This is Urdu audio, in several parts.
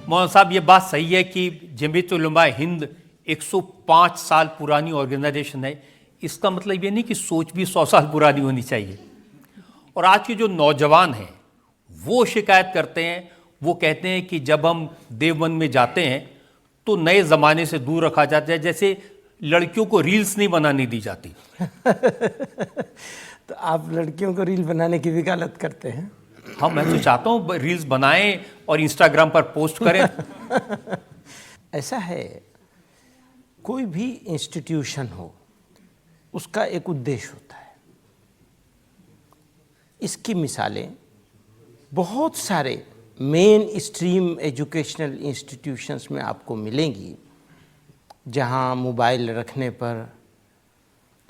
مولانا صاحب یہ بات صحیح ہے کہ جمعیت علماء ہند 105 سال پرانی آرگنائزیشن ہے. اس کا مطلب یہ نہیں کہ سوچ بھی 100 سال پرانی ہونی چاہیے. اور آج کے جو نوجوان ہیں وہ شکایت کرتے ہیں, وہ کہتے ہیں کہ جب ہم دیوبند میں جاتے ہیں تو نئے زمانے سے دور رکھا جاتا ہے, جیسے لڑکیوں کو ریلز نہیں بنانے دی جاتی. تو آپ لڑکیوں کو ریل بنانے کی وکالت کرتے ہیں؟ ہاں, میں تو چاہتا ہوں ریلز بنائیں اور انسٹاگرام پر پوسٹ کریں. ایسا ہے, کوئی بھی انسٹیٹیوشن ہو اس کا ایک ادیش ہوتا ہے. اس کی مثالیں بہت سارے مین اسٹریم ایجوکیشنل انسٹیٹیوشنز میں آپ کو ملیں گی, جہاں موبائل رکھنے پر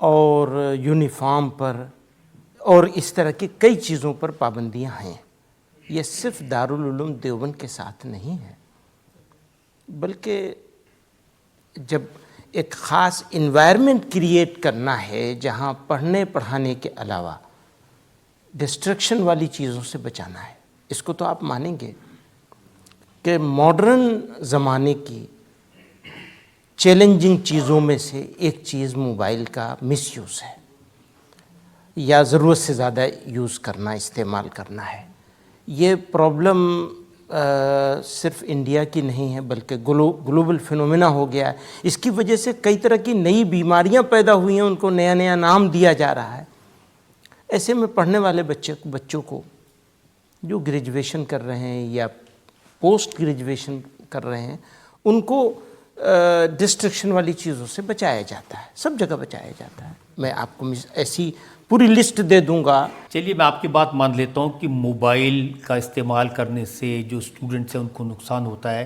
اور یونیفارم پر اور اس طرح کی کئی چیزوں پر پابندیاں ہیں. یہ صرف دارالعلوم دیوبند کے ساتھ نہیں ہے, بلکہ جب ایک خاص انوائرمنٹ کریٹ کرنا ہے جہاں پڑھنے پڑھانے کے علاوہ ڈسٹریکشن والی چیزوں سے بچانا ہے. اس کو تو آپ مانیں گے کہ ماڈرن زمانے کی چیلنجنگ چیزوں میں سے ایک چیز موبائل کا مس یوز ہے, یا ضرورت سے زیادہ یوز کرنا, استعمال کرنا ہے. یہ پرابلم صرف انڈیا کی نہیں ہے بلکہ گلوبل فینومینا ہو گیا ہے. اس کی وجہ سے کئی طرح کی نئی بیماریاں پیدا ہوئی ہیں, ان کو نیا نیا نام دیا جا رہا ہے. ایسے میں پڑھنے والے بچوں کو جو گریجویشن کر رہے ہیں یا پوسٹ گریجویشن کر رہے ہیں, ان کو ڈسٹریکشن والی چیزوں سے بچایا جاتا ہے, سب جگہ بچایا جاتا ہے. میں آپ کو ایسی پوری لسٹ دے دوں گا. چلیے میں آپ کی بات مان لیتا ہوں کہ موبائل کا استعمال کرنے سے جو اسٹوڈنٹس ہیں ان کو نقصان ہوتا ہے,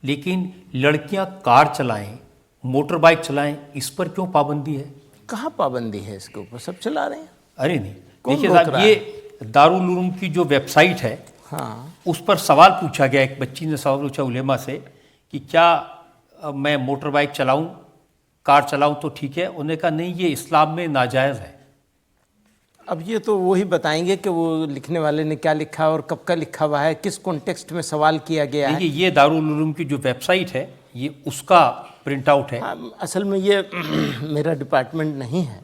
لیکن لڑکیاں کار چلائیں, موٹر بائک چلائیں, اس پر کیوں پابندی ہے؟ کہاں پابندی ہے اس کے اوپر؟ سب چلا رہے ہیں. ارے نہیں, دیکھیے صاحب, یہ دارالعلوم کی جو ویب سائٹ ہے, ہاں, اس پر سوال پوچھا گیا, ایک بچی نے سوال پوچھا علماء سے کہ کیا میں موٹر بائک چلاؤں, کار چلاؤں تو ٹھیک ہے؟ انہوں نے کہا نہیں, یہ اسلام میں ناجائز ہے. اب یہ تو وہی بتائیں گے کہ وہ لکھنے والے نے کیا لکھا اور کب کا لکھا ہوا ہے, کس کانٹیکسٹ میں سوال کیا گیا ہے. یہ دارالعلوم کی جو ویب سائٹ ہے یہ اس کا پرنٹ آؤٹ ہے. اصل میں یہ میرا ڈپارٹمنٹ نہیں ہے,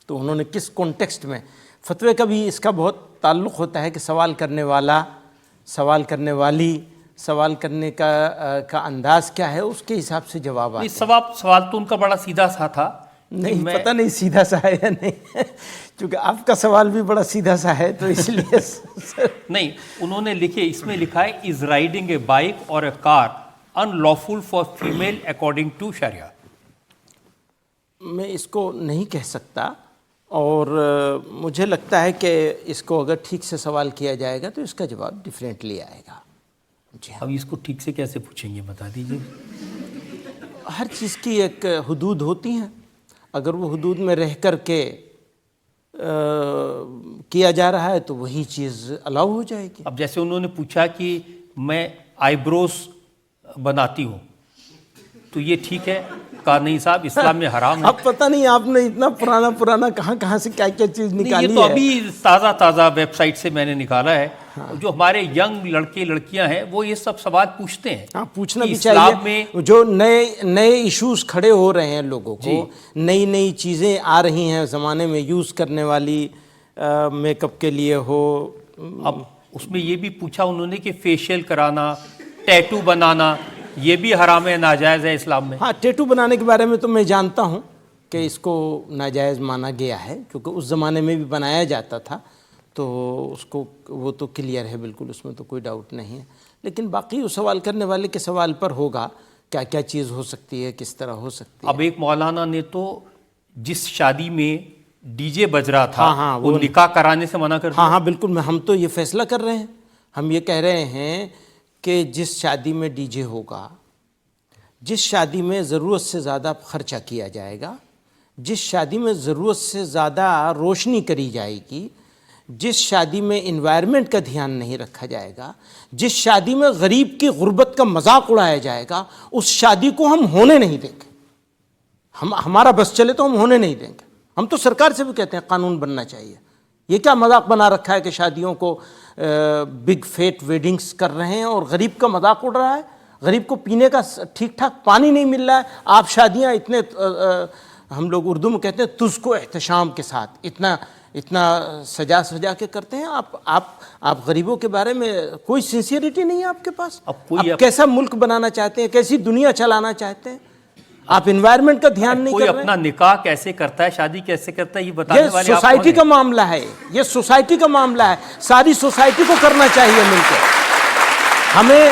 تو انہوں نے کس کانٹیکسٹ میں, فتوے کا بھی اس کا بہت تعلق ہوتا ہے کہ سوال کرنے والا, سوال کرنے والی, سوال کرنے کا انداز کیا ہے, اس کے حساب سے جواب آتا ہے. سوال تو ان کا بڑا سیدھا سا تھا. نہیں, پتہ نہیں سیدھا سا ہے یا نہیں, چونکہ آپ کا سوال بھی بڑا سیدھا سا ہے تو اس لیے نہیں, انہوں نے لکھے, اس میں لکھا ہے از رائڈنگ اے بائک اور a car unlawful for female according to شریعہ. میں اس کو نہیں کہہ سکتا, اور مجھے لگتا ہے کہ اس کو اگر ٹھیک سے سوال کیا جائے گا تو اس کا جواب ڈیفرینٹلی آئے گا. جی, اب اس کو ٹھیک سے کیسے پوچھیں گے, بتا دیجیے. ہر چیز کی ایک حدود ہوتی ہیں, اگر وہ حدود میں رہ کر کے کیا جا رہا ہے تو وہی چیز الاؤ ہو جائے گی. اب جیسے انہوں نے پوچھا کہ میں آئی بروز بناتی ہوں تو یہ ٹھیک ہے؟ کہا نہیں صاحب, اسلام میں حرام ہے. اب پتہ نہیں آپ نے اتنا پرانا کہاں سے کیا چیز نکالی ہے. یہ تو ابھی تازہ ویب سائٹ سے میں نے نکالا ہے. جو ہمارے ینگ لڑکے لڑکیاں ہیں وہ یہ سب سوال پوچھتے ہیں. ہاں, پوچھنا بھی چاہیے. جو نئے ایشوز کھڑے ہو رہے ہیں لوگوں کو, نئی چیزیں آ رہی ہیں زمانے میں یوز کرنے والی, میک اپ کے لیے ہو. اب اس میں یہ بھی پوچھا انہوں نے کہ فیشیل کرانا, ٹیٹو بنانا, یہ بھی حرام ہے, ناجائز ہے اسلام میں. ہاں, ٹیٹو بنانے کے بارے میں تو میں جانتا ہوں کہ اس کو ناجائز مانا گیا ہے, کیونکہ اس زمانے میں بھی بنایا جاتا تھا, تو اس کو وہ تو کلیئر ہے بالکل, اس میں تو کوئی ڈاؤٹ نہیں ہے. لیکن باقی وہ سوال کرنے والے کے سوال پر ہوگا کیا چیز ہو سکتی ہے, کس طرح ہو سکتی ہے. اب ایک مولانا نے تو جس شادی میں ڈی جے بج رہا تھا وہ نکاح کرانے سے منع کر دیا. ہاں بالکل, ہم تو یہ فیصلہ کر رہے ہیں, ہم یہ کہہ رہے ہیں کہ جس شادی میں ڈی جے ہوگا, جس شادی میں ضرورت سے زیادہ خرچہ کیا جائے گا, جس شادی میں ضرورت سے زیادہ روشنی کری جائے گی, جس شادی میں انوائرمنٹ کا دھیان نہیں رکھا جائے گا, جس شادی میں غریب کی غربت کا مذاق اڑایا جائے گا, اس شادی کو ہم ہونے نہیں دیں گے. ہمارا بس چلے تو ہم ہونے نہیں دیں گے. ہم تو سرکار سے بھی کہتے ہیں قانون بننا چاہیے. یہ کیا مذاق بنا رکھا ہے کہ شادیوں کو بگ فیٹ ویڈنگز کر رہے ہیں اور غریب کا مذاق اڑ رہا ہے. غریب کو پینے کا ٹھیک ٹھاک پانی نہیں مل رہا ہے. آپ شادیاں اتنے ہم لوگ اردو میں کہتے ہیں تجھ کو احتشام کے ساتھ اتنا سجا کے کرتے ہیں. آپ غریبوں کے بارے میں کوئی سنسیئرٹی نہیں ہے آپ کے پاس. آپ کیسا ملک بنانا چاہتے ہیں, کیسی دنیا چلانا چاہتے ہیں؟ آپ انوائرمنٹ کا دھیان نہیں کر رہے. کوئی اپنا نکاح کیسے کرتا ہے, شادی کیسے کرتا ہے, یہ بتانے والے آپ کون ہیں؟ یہ سوسائٹی کا معاملہ ہے, یہ سوسائٹی کا معاملہ ہے. ساری سوسائٹی کو کرنا چاہیے مل کے. ہمیں